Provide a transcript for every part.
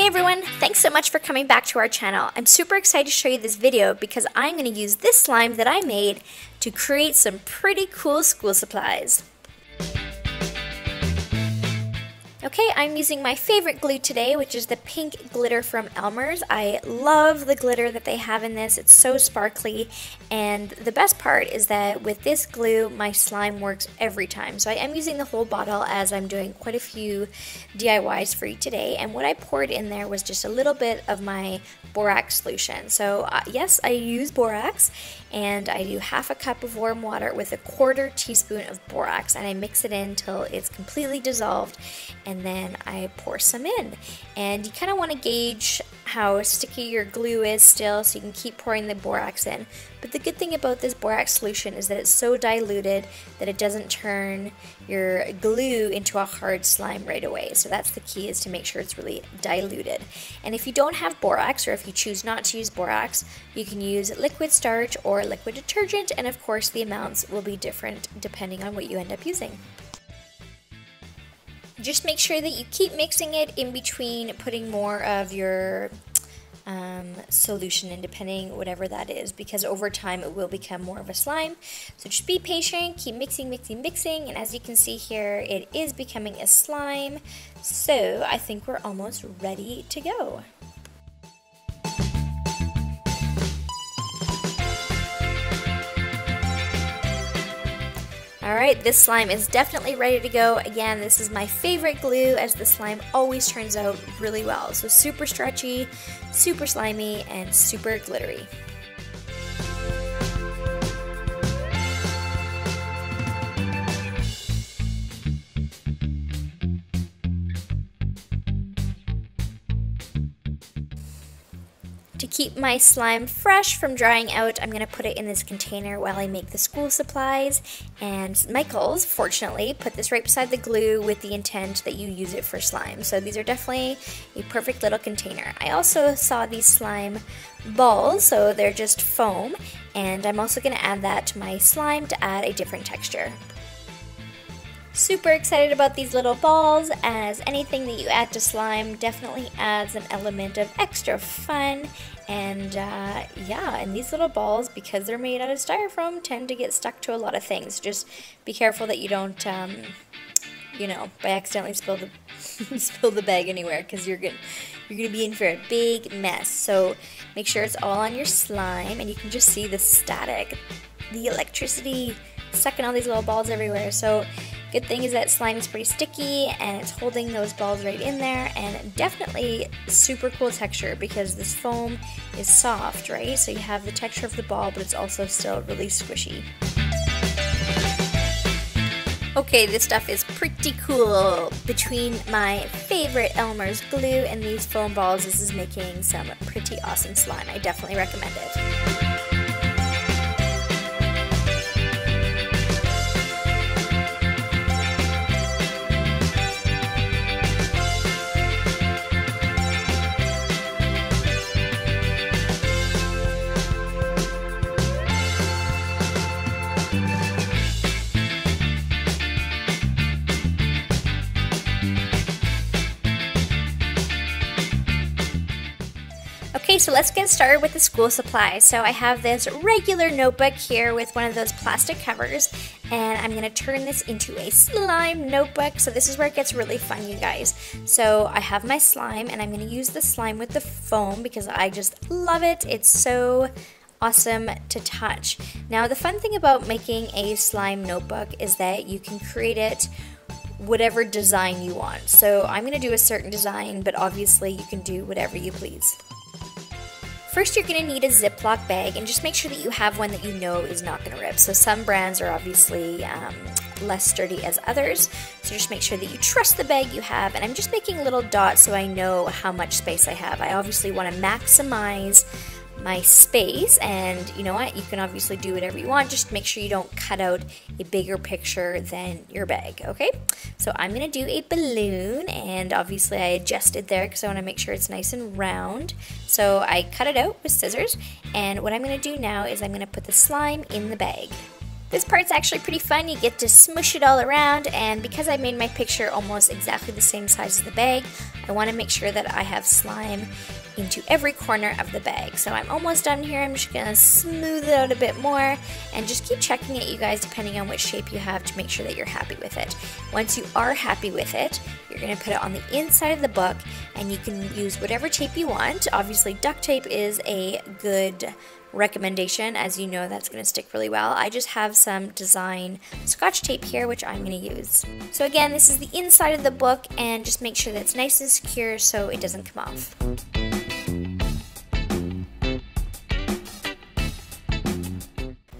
Hey everyone, thanks so much for coming back to our channel. I'm super excited to show you this video because I'm going to use this slime that I made to create some pretty cool school supplies. Okay, I'm using my favorite glue today, which is the pink glitter from M&Ms. I love the glitter that they have in this. It's so sparkly, and the best part is that with this glue, my slime works every time. So I am using the whole bottle as I'm doing quite a few DIYs for you today, and what I poured in there was just a little bit of my borax solution. So yes, I use borax, and I do half a cup of warm water with a 1/4 teaspoon of borax, and I mix it in until it's completely dissolved, and then I pour some in. And you kind of want to gauge how sticky your glue is still, so you can keep pouring the borax in. But the good thing about this borax solution is that it's so diluted that it doesn't turn your glue into a hard slime right away. So that's the key, is to make sure it's really diluted. And if you don't have borax, or if you choose not to use borax, you can use liquid starch or liquid detergent, and of course the amounts will be different depending on what you end up using. Just make sure that you keep mixing it in between putting more of your solution in, depending whatever that is, because over time it will become more of a slime. So just be patient, keep mixing, and as you can see here, it is becoming a slime. So I think we're almost ready to go. Alright, this slime is definitely ready to go. Again, this is my favorite glue, as the slime always turns out really well. So super stretchy, super slimy, and super glittery. To keep my slime fresh from drying out, I'm going to put it in this container while I make the school supplies. And Michael's, fortunately, put this right beside the glue with the intent that you use it for slime. So these are definitely a perfect little container. I also saw these slime balls, so they're just foam. And I'm also going to add that to my slime to add a different texture. Super excited about these little balls, as anything that you add to slime definitely adds an element of extra fun. And yeah, and these little balls, because they're made out of styrofoam, tend to get stuck to a lot of things. Just be careful that you don't, you know, by accidentally spill the bag anywhere, because you're gonna be in for a big mess. So make sure it's all on your slime, and you can just see the static, the electricity sucking all these little balls everywhere. So good thing is that slime is pretty sticky, and it's holding those balls right in there, and definitely super cool texture because this foam is soft, right? So you have the texture of the ball, but it's also still really squishy. Okay, this stuff is pretty cool. Between my favorite M&Ms glue and these foam balls, this is making some pretty awesome slime. I definitely recommend it. Okay, so let's get started with the school supplies. So I have this regular notebook here with one of those plastic covers, and I'm going to turn this into a slime notebook. So this is where it gets really fun, you guys. So I have my slime, and I'm going to use the slime with the foam because I just love it. It's so awesome to touch. Now, the fun thing about making a slime notebook is that you can create it whatever design you want. So I'm going to do a certain design, but obviously you can do whatever you please. First, you're going to need a Ziploc bag, and just make sure that you have one that you know is not going to rip. So some brands are obviously less sturdy as others, so just make sure that you trust the bag you have. And I'm just making little dots so I know how much space I have. I obviously want to maximize my space, and you know what, you can obviously do whatever you want, just make sure you don't cut out a bigger picture than your bag, okay? So I'm gonna do a balloon, and obviously I adjusted there because I want to make sure it's nice and round. So I cut it out with scissors, and what I'm gonna do now is I'm gonna put the slime in the bag. This part's actually pretty fun. You get to smush it all around, and because I made my picture almost exactly the same size as the bag, I want to make sure that I have slime into every corner of the bag. So I'm almost done here. I'm just gonna smooth it out a bit more and just keep checking it, you guys, depending on which shape you have, to make sure that you're happy with it. Once you are happy with it, you're gonna put it on the inside of the book, and you can use whatever tape you want. Obviously, duct tape is a good recommendation, as you know that's going to stick really well. I just have some design scotch tape here, which I'm going to use. So again, this is the inside of the book, and just make sure that it's nice and secure so it doesn't come off.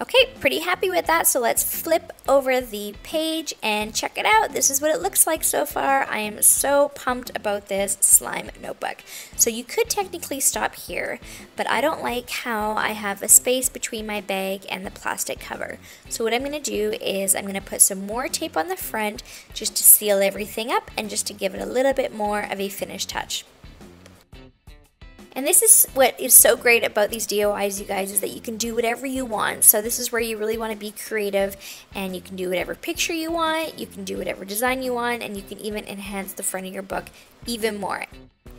Okay, pretty happy with that, so let's flip over the page and check it out. This is what it looks like so far. I am so pumped about this slime notebook. So you could technically stop here, but I don't like how I have a space between my bag and the plastic cover. So what I'm going to do is I'm going to put some more tape on the front just to seal everything up and just to give it a little bit more of a finished touch. And this is what is so great about these DIYs, you guys, is that you can do whatever you want. So this is where you really want to be creative, and you can do whatever picture you want, you can do whatever design you want, and you can even enhance the front of your book even more.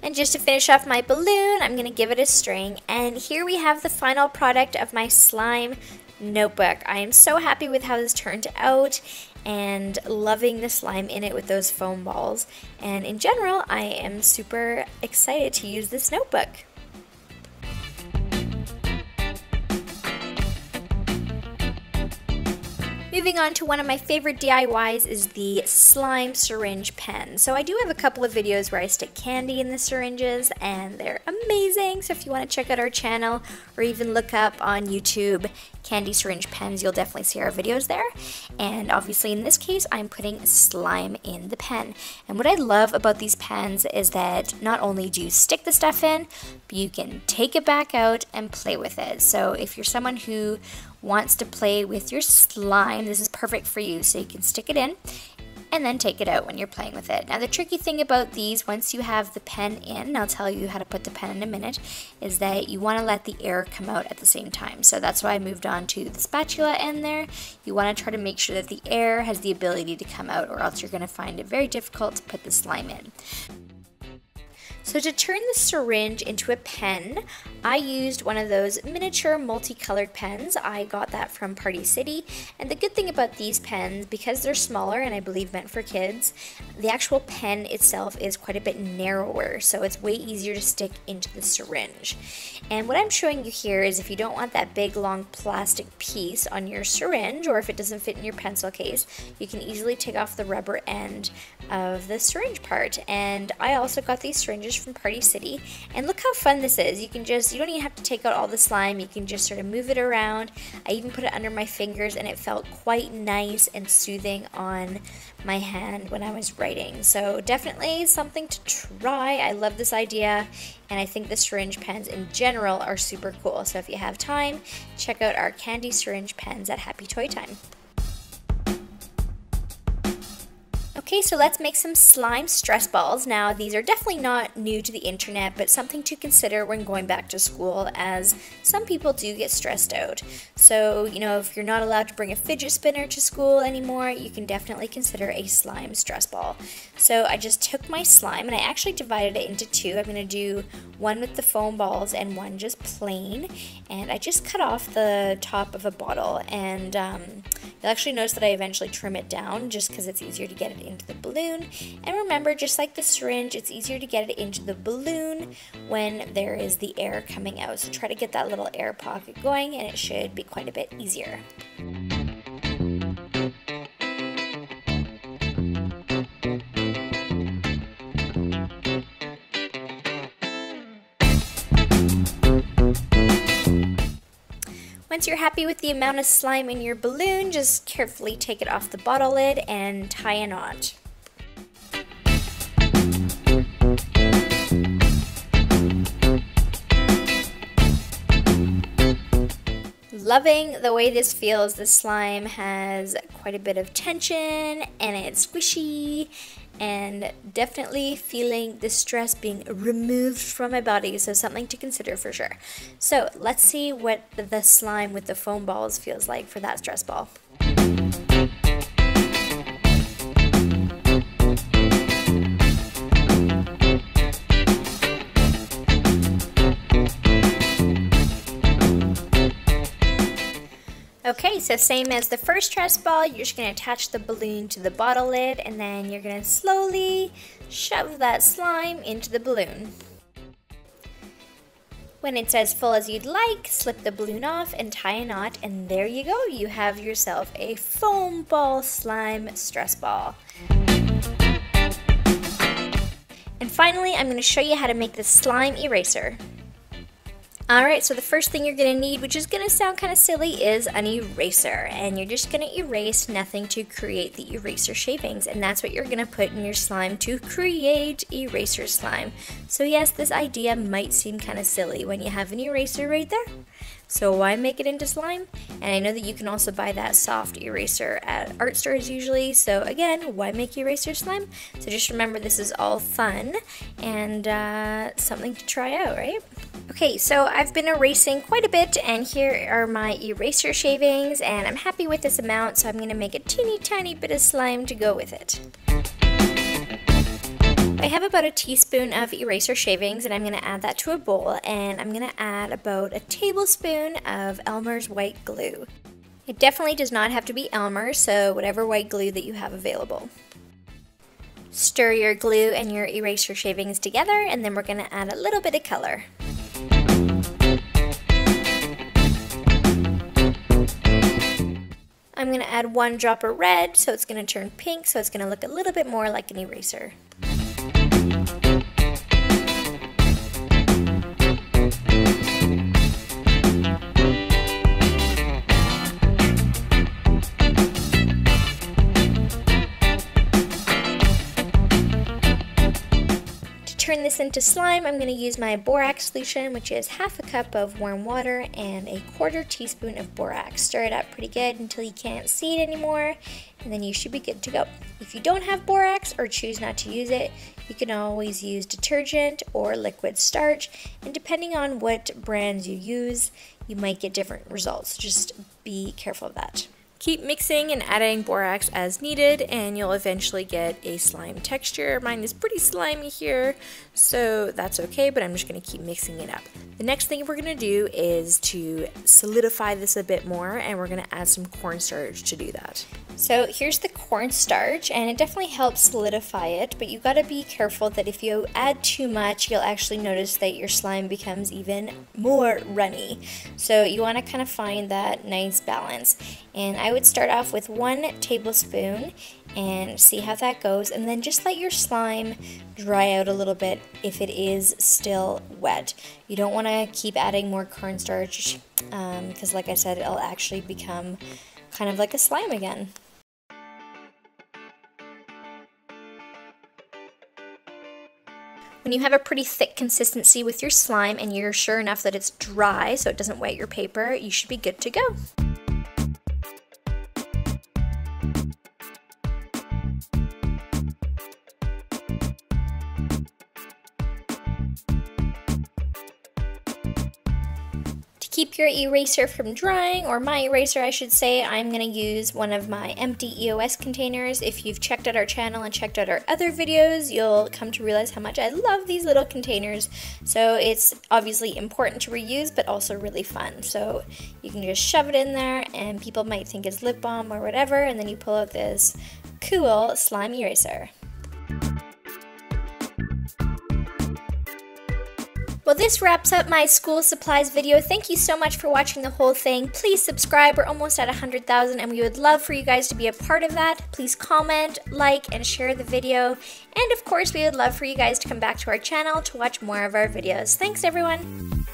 And just to finish off my balloon, I'm going to give it a string. And here we have the final product of my slime notebook. I am so happy with how this turned out, and loving the slime in it with those foam balls. And in general, I am super excited to use this notebook. Moving on to one of my favorite DIYs is the slime syringe pen. So I do have a couple of videos where I stick candy in the syringes, and they're amazing. So if you want to check out our channel or even look up on YouTube candy syringe pens, you'll definitely see our videos there. And obviously in this case, I'm putting slime in the pen. And what I love about these pens is that not only do you stick the stuff in, but you can take it back out and play with it. So if you're someone who wants to play with your slime, this is perfect for you. So you can stick it in and then take it out when you're playing with it. Now the tricky thing about these, once you have the pen in, and I'll tell you how to put the pen in a minute, is that you want to let the air come out at the same time. So that's why I moved on to the spatula in there. You want to try to make sure that the air has the ability to come out, or else you're going to find it very difficult to put the slime in. So to turn the syringe into a pen, I used one of those miniature multicolored pens. I got that from Party City, and the good thing about these pens, because they're smaller and I believe meant for kids, the actual pen itself is quite a bit narrower, so it's way easier to stick into the syringe. And what I'm showing you here is if you don't want that big long plastic piece on your syringe, or if it doesn't fit in your pencil case, you can easily take off the rubber end of the syringe part. And I also got these syringes from Party City, and look how fun this is. You don't even have to take out all the slime, you can just sort of move it around. I even put it under my fingers, and it felt quite nice and soothing on my hand when I was writing. So definitely something to try. I love this idea, and I think the syringe pens in general are super cool. So if you have time, check out our candy syringe pens at Happy Toy Time. Okay, so let's make some slime stress balls. Now, these are definitely not new to the internet, but something to consider when going back to school, as some people do get stressed out. So, you know, if you're not allowed to bring a fidget spinner to school anymore, you can definitely consider a slime stress ball. So I just took my slime, and I actually divided it into two. I'm going to do one with the foam balls and one just plain. And I just cut off the top of a bottle, and you'll actually notice that I eventually trim it down just because it's easier to get it into the balloon. And remember, just like the syringe, it's easier to get it into the balloon when there is the air coming out. So try to get that little air pocket going, and it should be quite a bit easier. Once you're happy with the amount of slime in your balloon, just carefully take it off the bottle lid and tie a knot. Loving the way this feels. The slime has quite a bit of tension, and it's squishy, and definitely feeling the stress being removed from my body, so something to consider for sure. So let's see what the slime with the foam balls feels like for that stress ball. So same as the first stress ball, you're just going to attach the balloon to the bottle lid and then you're going to slowly shove that slime into the balloon. When it's as full as you'd like, slip the balloon off and tie a knot, and there you go. You have yourself a foam ball slime stress ball. And finally, I'm going to show you how to make the slime eraser. Alright, so the first thing you're going to need, which is going to sound kind of silly, is an eraser. And you're just going to erase nothing to create the eraser shavings. And that's what you're going to put in your slime to create eraser slime. So yes, this idea might seem kind of silly when you have an eraser right there. So why make it into slime? And I know that you can also buy that soft eraser at art stores usually. So again, why make eraser slime? So just remember, this is all fun and something to try out, right? Okay, so I've been erasing quite a bit, and here are my eraser shavings, and I'm happy with this amount, so I'm going to make a teeny tiny bit of slime to go with it. I have about a teaspoon of eraser shavings, and I'm going to add that to a bowl, and I'm going to add about a tablespoon of Elmer's white glue. It definitely does not have to be Elmer's, so whatever white glue that you have available. Stir your glue and your eraser shavings together, and then we're going to add a little bit of color. I'm going to add 1 drop of red, so it's going to turn pink, so it's going to look a little bit more like an eraser. Turn this into slime, I'm going to use my borax solution, which is half a cup of warm water and a 1/4 teaspoon of borax. Stir it up pretty good until you can't see it anymore, and then you should be good to go. If you don't have borax or choose not to use it, you can always use detergent or liquid starch, and depending on what brands you use, you might get different results. Just be careful of that. Keep mixing and adding borax as needed, and you'll eventually get a slime texture. Mine is pretty slimy here, so that's okay, but I'm just going to keep mixing it up. The next thing we're going to do is to solidify this a bit more, and we're going to add some cornstarch to do that. So here's the cornstarch, and it definitely helps solidify it, but you've got to be careful that if you add too much, you'll actually notice that your slime becomes even more runny. So you want to kind of find that nice balance. And I would start off with 1 tablespoon and see how that goes, and then just let your slime dry out a little bit if it is still wet. You don't want to keep adding more cornstarch because like I said, it'll actually become kind of like a slime again. When you have a pretty thick consistency with your slime and you're sure enough that it's dry so it doesn't wet your paper, you should be good to go. Keep your eraser from drying, or my eraser I should say, I'm going to use one of my empty EOS containers. If you've checked out our channel and checked out our other videos, you'll come to realize how much I love these little containers. So it's obviously important to reuse, but also really fun. So you can just shove it in there, and people might think it's lip balm or whatever, and then you pull out this cool slime eraser. Well, this wraps up my school supplies video. Thank you so much for watching the whole thing. Please subscribe. We're almost at 100,000 and we would love for you guys to be a part of that. Please comment, like, and share the video. And of course, we would love for you guys to come back to our channel to watch more of our videos. Thanks, everyone.